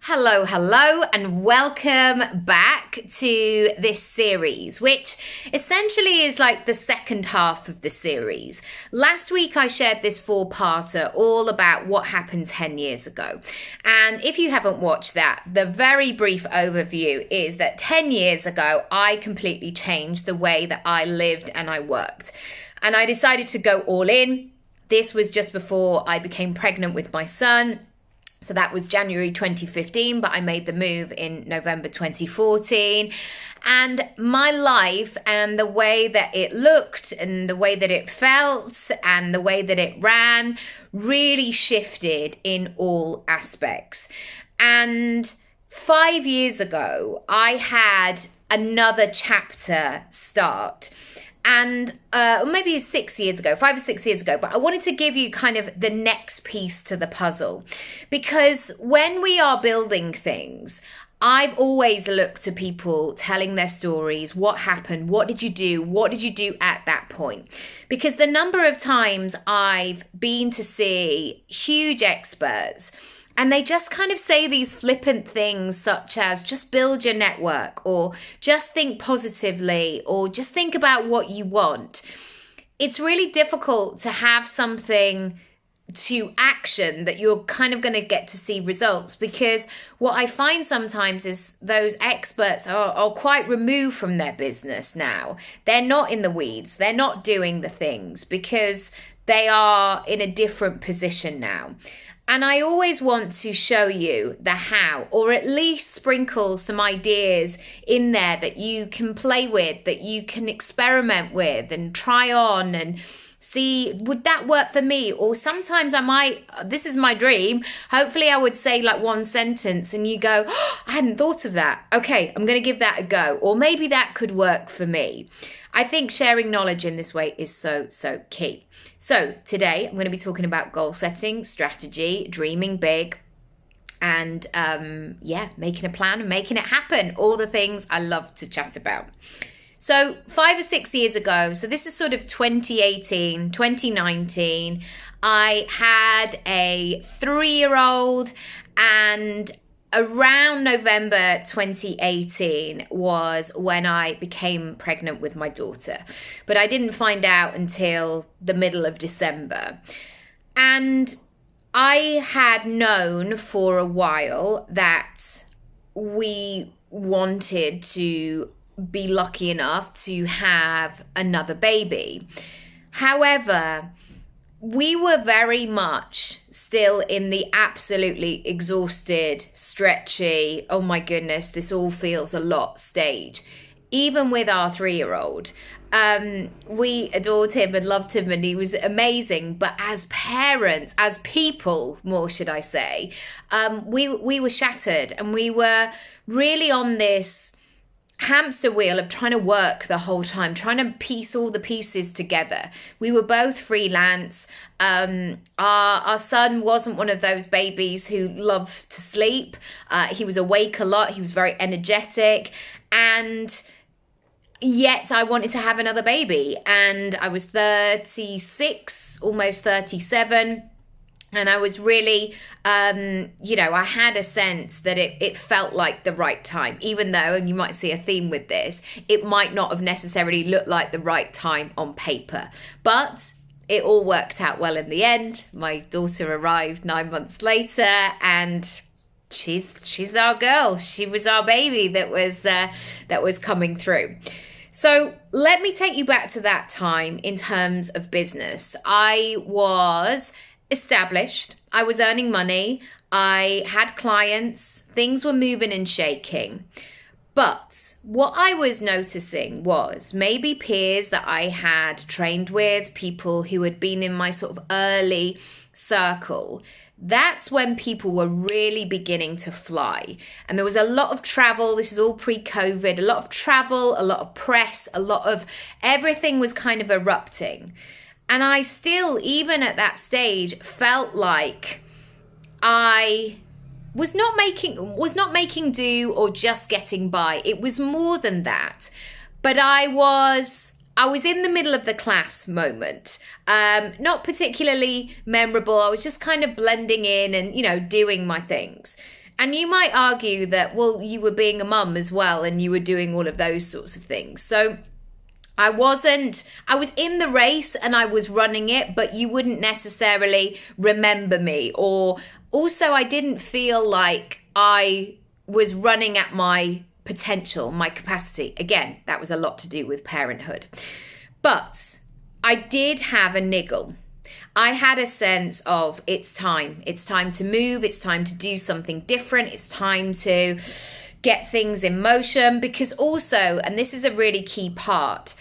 Hello, and welcome back to this series, which essentially is like the second half of the series. Last week, I shared this four-parter all about what happened 10 years ago. And if you haven't watched that, the very brief overview is that 10 years ago, I completely changed the way that I lived and I worked. And I decided to go all in. This was just before I became pregnant with my son. So that was January 2015, but I made the move in November 2014. And my life and the way that it looked and the way that it felt and the way that it ran really shifted in all aspects. And 5 years ago, I had another chapter start. And maybe 6 years ago, 5 or 6 years ago, but I wanted to give you kind of the next piece to the puzzle. Because when we are building things, I've always looked to people telling their stories. What happened? What did you do? What did you do at that point? Because the number of times I've been to see huge experts and they just kind of say these flippant things such as just build your network or just think positively or just think about what you want. It's really difficult to have something to action that you're kind of going to get to see results, because what I find sometimes is those experts are quite removed from their business now. They're not in the weeds. They're not doing the things because they are in a different position now. And I always want to show you the how, or at least sprinkle some ideas in there that you can play with, that you can experiment with and try on and see, would that work for me? Or sometimes I might, this is my dream. Hopefully I would say like one sentence and you go, oh, I hadn't thought of that. Okay, I'm going to give that a go. Or maybe that could work for me. I think sharing knowledge in this way is so key. So today I'm going to be talking about goal setting, strategy, dreaming big, and making a plan and making it happen. All the things I love to chat about. So 5 or 6 years ago, so this is sort of 2018, 2019, I had a 3-year-old, and around November 2018 was when I became pregnant with my daughter. But I didn't find out until the middle of December. And I had known for a while that we wanted to be lucky enough to have another baby. However, we were very much still in the absolutely exhausted, stretchy, oh my goodness, this all feels a lot stage. Even with our 3-year-old, we adored him and loved him and he was amazing. But as parents, as people, more should I say, we were shattered and we were really on this hamster wheel of trying to work the whole time, trying to piece all the pieces together. We were both freelance. Our son wasn't one of those babies who loved to sleep. He was awake a lot. He was very energetic. And yet I wanted to have another baby. And I was 36, almost 37. And I was really, I had a sense that it felt like the right time, even though, and you might see a theme with this, it might not have necessarily looked like the right time on paper. But it all worked out well in the end. My daughter arrived 9 months later and she's our girl. She was our baby that was coming through. So let me take you back to that time in terms of business. I was established. I was earning money. I had clients. Things were moving and shaking. But what I was noticing was maybe peers that I had trained with, people who had been in my sort of early circle, that's when people were really beginning to fly. And there was a lot of travel. This is all pre-COVID, a lot of travel, a lot of press, a lot of everything was kind of erupting. And I still, even at that stage, felt like I was not making do or just getting by. It was more than that. But I was in the middle of the class moment. Not particularly memorable. I was just kind of blending in and, doing my things. And you might argue that, well, you were being a mum as well and you were doing all of those sorts of things. So I was in the race and I was running it, but you wouldn't necessarily remember me. Or also I didn't feel like I was running at my potential, my capacity. Again, that was a lot to do with parenthood. But I did have a niggle. I had a sense of it's time to move, it's time to do something different, it's time to get things in motion, because also, and this is a really key part,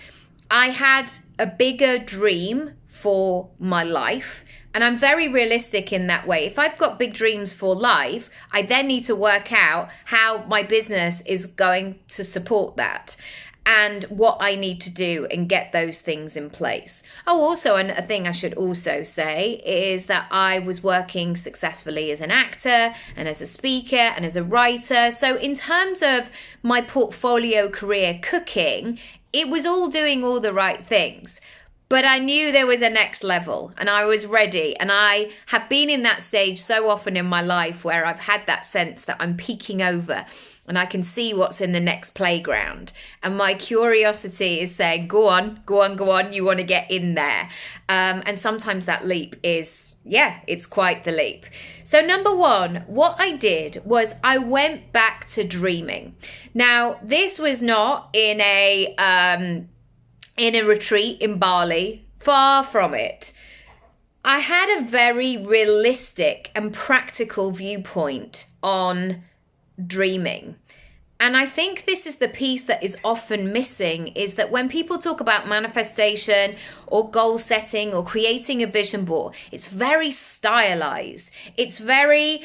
I had a bigger dream for my life, and I'm very realistic in that way. If I've got big dreams for life, I then need to work out how my business is going to support that, and what I need to do and get those things in place. Oh, also, and a thing I should also say is that I was working successfully as an actor and as a speaker and as a writer. So in terms of my portfolio career cooking, it was all doing all the right things. But I knew there was a next level and I was ready. And I have been in that stage so often in my life where I've had that sense that I'm peeking over and I can see what's in the next playground. And my curiosity is saying, go on, you want to get in there. And sometimes that leap is, it's quite the leap. So number one, what I did was I went back to dreaming. Now, this was not in a retreat in Bali, far from it. I had a very realistic and practical viewpoint on dreaming. And I think this is the piece that is often missing, is that when people talk about manifestation or goal setting or creating a vision board, it's very stylized. It's very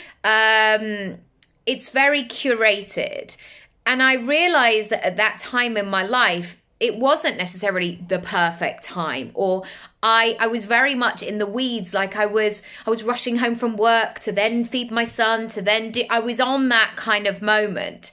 curated. And I realized that at that time in my life, it wasn't necessarily the perfect time, or I was very much in the weeds. Like I was rushing home from work to then feed my son, to then I was on that kind of moment.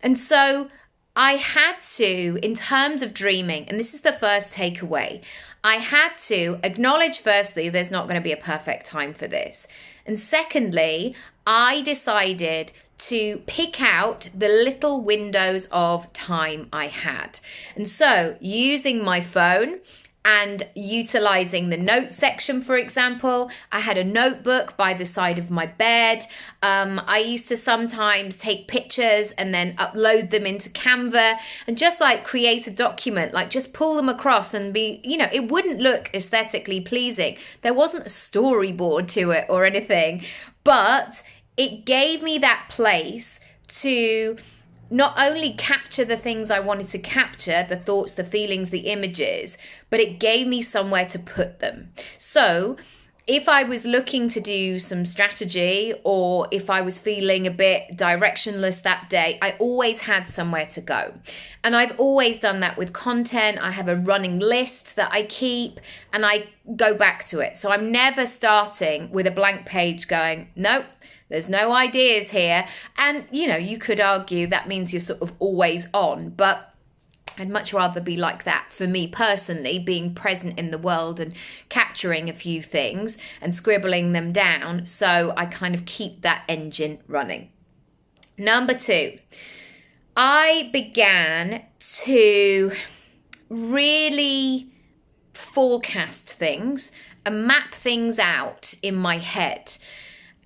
And so I had to, in terms of dreaming, and this is the first takeaway, I had to acknowledge, firstly, there's not going to be a perfect time for this. And secondly, I decided to pick out the little windows of time I had. And so using my phone and utilizing the notes section, for example, I had a notebook by the side of my bed. I used to sometimes take pictures and then upload them into Canva and just like create a document, like just pull them across and be, it wouldn't look aesthetically pleasing. There wasn't a storyboard to it or anything, but it gave me that place to not only capture the things I wanted to capture, the thoughts, the feelings, the images, but it gave me somewhere to put them. So if I was looking to do some strategy, or if I was feeling a bit directionless that day, I always had somewhere to go. And I've always done that with content. I have a running list that I keep and I go back to it. So I'm never starting with a blank page going, nope, there's no ideas here. And, you could argue that means you're sort of always on, but I'd much rather be like that for me personally, being present in the world and capturing a few things and scribbling them down. So I kind of keep that engine running. Number two, I began to really forecast things and map things out in my head.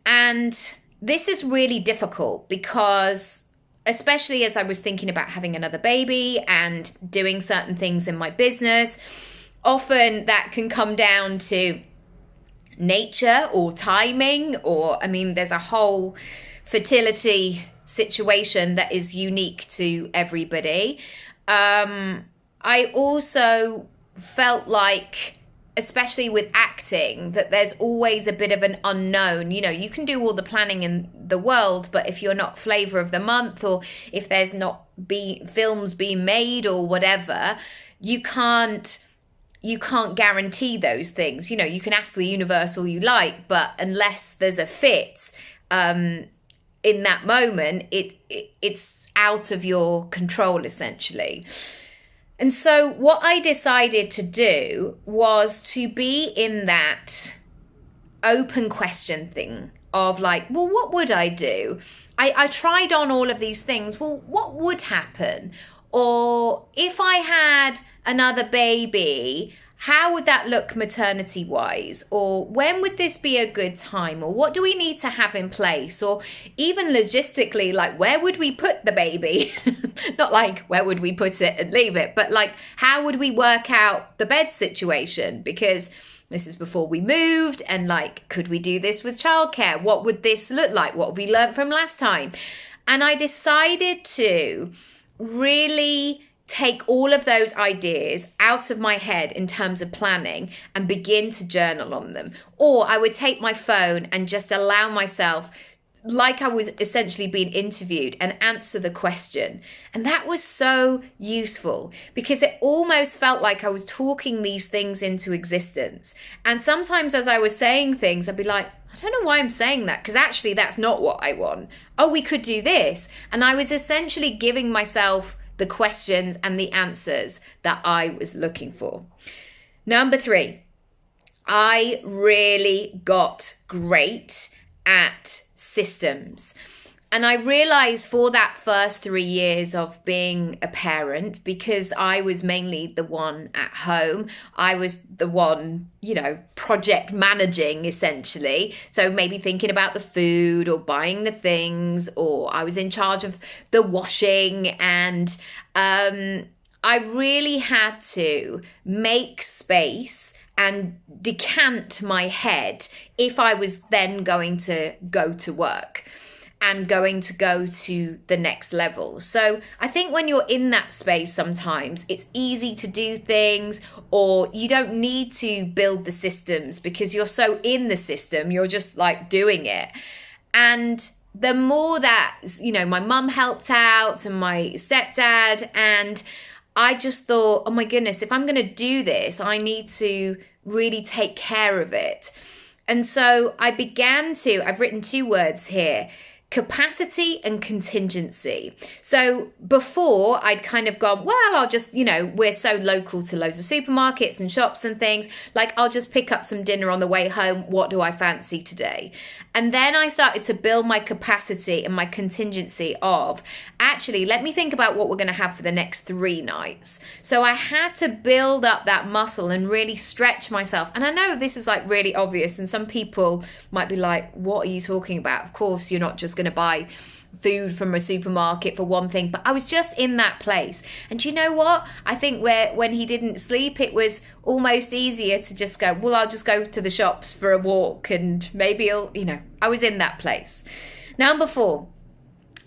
And this is really difficult because, especially as I was thinking about having another baby and doing certain things in my business, often that can come down to nature or timing, or, there's a whole fertility situation that is unique to everybody. I also felt like, especially with acting, that there's always a bit of an unknown. You can do all the planning in the world, but if you're not flavor of the month, or if there's not films being made or whatever, you can't guarantee those things. You can ask the universe all you like, but unless there's a fit in that moment, it's out of your control essentially. And so what I decided to do was to be in that open question thing of like, well, what would I do? I tried on all of these things. Well, what would happen? Or if I had another baby, how would that look maternity wise? Or when would this be a good time? Or what do we need to have in place? Or even logistically, like, where would we put the baby? Not like where would we put it and leave it, but like, how would we work out the bed situation? Because this is before we moved, and like, could we do this with childcare? What would this look like? What have we learned from last time? And I decided to really take all of those ideas out of my head in terms of planning and begin to journal on them. Or I would take my phone and just allow myself, like I was essentially being interviewed, and answer the question. And that was so useful because it almost felt like I was talking these things into existence. And sometimes as I was saying things, I'd be like, I don't know why I'm saying that, because actually that's not what I want. Oh, we could do this. And I was essentially giving myself the questions and the answers that I was looking for. Number 3, I really got great at systems. And I realized for that first 3 years of being a parent, because I was mainly the one at home, I was the one, project managing essentially. So maybe thinking about the food or buying the things, or I was in charge of the washing. And I really had to make space and decant my head if I was then going to go to work and going to go to the next level. So I think when you're in that space, sometimes it's easy to do things, or you don't need to build the systems because you're so in the system, you're just like doing it. And the more that, my mum helped out and my stepdad, and I just thought, oh my goodness, if I'm going to do this, I need to really take care of it. And so I began to, I've written 2 words here, capacity and contingency. So before I'd kind of gone, well, I'll just, we're so local to loads of supermarkets and shops and things, like I'll just pick up some dinner on the way home. What do I fancy today? And then I started to build my capacity and my contingency of, actually, let me think about what we're going to have for the next 3 nights. So I had to build up that muscle and really stretch myself. And I know this is like really obvious, and some people might be like, what are you talking about? Of course, you're not just going to buy food from a supermarket for one thing. But I was just in that place. And you know what? I think when he didn't sleep, it was almost easier to just go, well, I'll just go to the shops for a walk and maybe I was in that place. Number 4,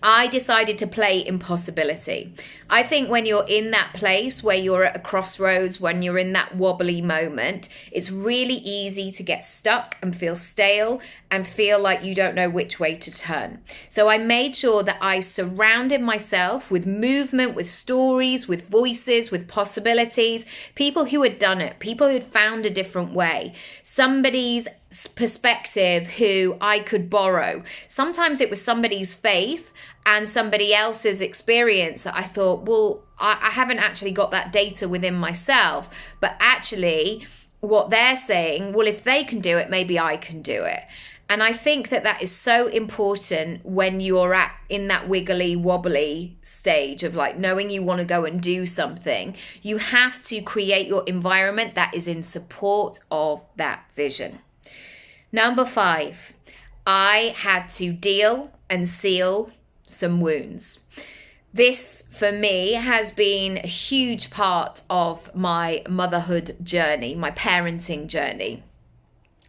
I decided to play impossibility. I think when you're in that place where you're at a crossroads, when you're in that wobbly moment, it's really easy to get stuck and feel stale and feel like you don't know which way to turn. So I made sure that I surrounded myself with movement, with stories, with voices, with possibilities, people who had done it, people who had found a different way, somebody's perspective who I could borrow. Sometimes it was somebody's faith and somebody else's experience that I thought, well, I haven't actually got that data within myself, but actually what they're saying, well, if they can do it, maybe I can do it. And I think that is so important when you're in that wiggly wobbly stage of like knowing you want to go and do something. You have to create your environment that is in support of that vision. Number 5, I had to deal and seal some wounds. This, for me, has been a huge part of my motherhood journey, my parenting journey.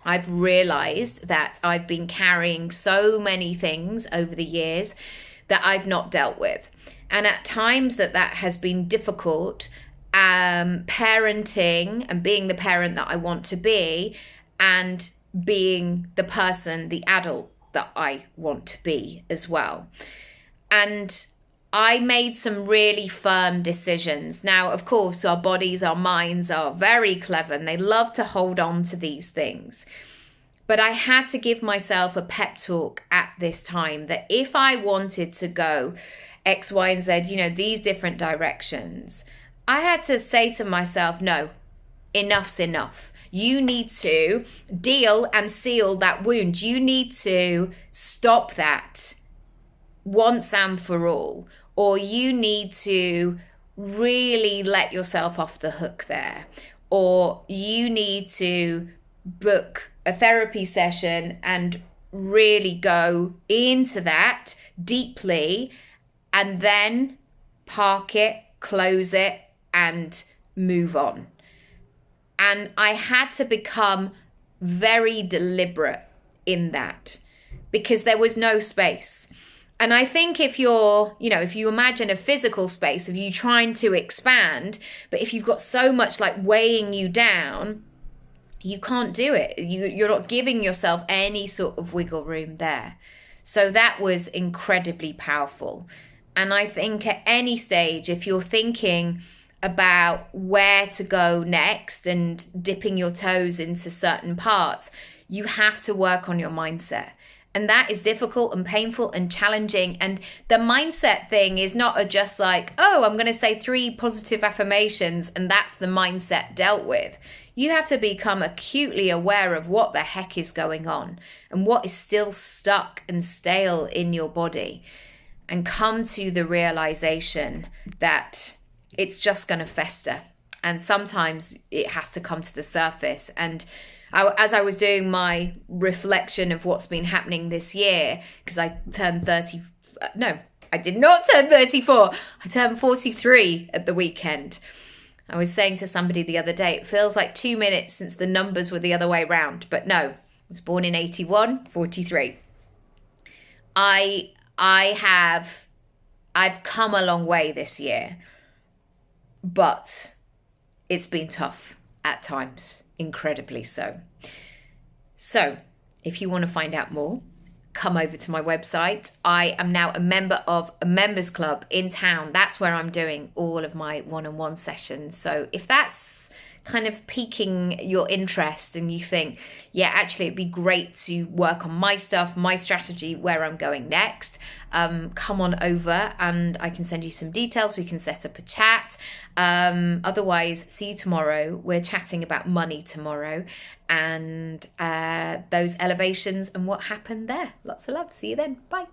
I've realized that I've been carrying so many things over the years that I've not dealt with. And at times that has been difficult, parenting and being the parent that I want to be, and being the person, the adult that I want to be as well. And I made some really firm decisions. Now, of course, our bodies, our minds are very clever and they love to hold on to these things. But I had to give myself a pep talk at this time that if I wanted to go X, Y, and Z, these different directions, I had to say to myself, no, enough's enough. You need to deal and seal that wound. You need to stop that once and for all, or you need to really let yourself off the hook there, or you need to book a therapy session and really go into that deeply and then park it, close it, and move on. And I had to become very deliberate in that because there was no space. And I think if you're, if you imagine a physical space of you trying to expand, but if you've got so much like weighing you down, you can't do it. You're not giving yourself any sort of wiggle room there. So that was incredibly powerful. And I think at any stage, if you're thinking about where to go next and dipping your toes into certain parts, you have to work on your mindset. And that is difficult and painful and challenging. And the mindset thing is not just like, oh, I'm going to say 3 positive affirmations and that's the mindset dealt with. You have to become acutely aware of what the heck is going on and what is still stuck and stale in your body, and come to the realization that it's just going to fester. And sometimes it has to come to the surface. And as I was doing my reflection of what's been happening this year, because I turned 30, no, I did not turn 34. I turned 43 at the weekend. I was saying to somebody the other day, it feels like 2 minutes since the numbers were the other way round. But no, I was born in 81, 43. I've come a long way this year, but it's been tough at times, incredibly so. So if you want to find out more, come over to my website. I am now a member of a members club in town. That's where I'm doing all of my one-on-one sessions. So if that's kind of piquing your interest and you think, yeah, actually it'd be great to work on my stuff, my strategy, where I'm going next, come on over and I can send you some details. We can set up a chat. Otherwise, see you tomorrow. We're chatting about money tomorrow and those elevations and what happened there. Lots of love. See you then. Bye.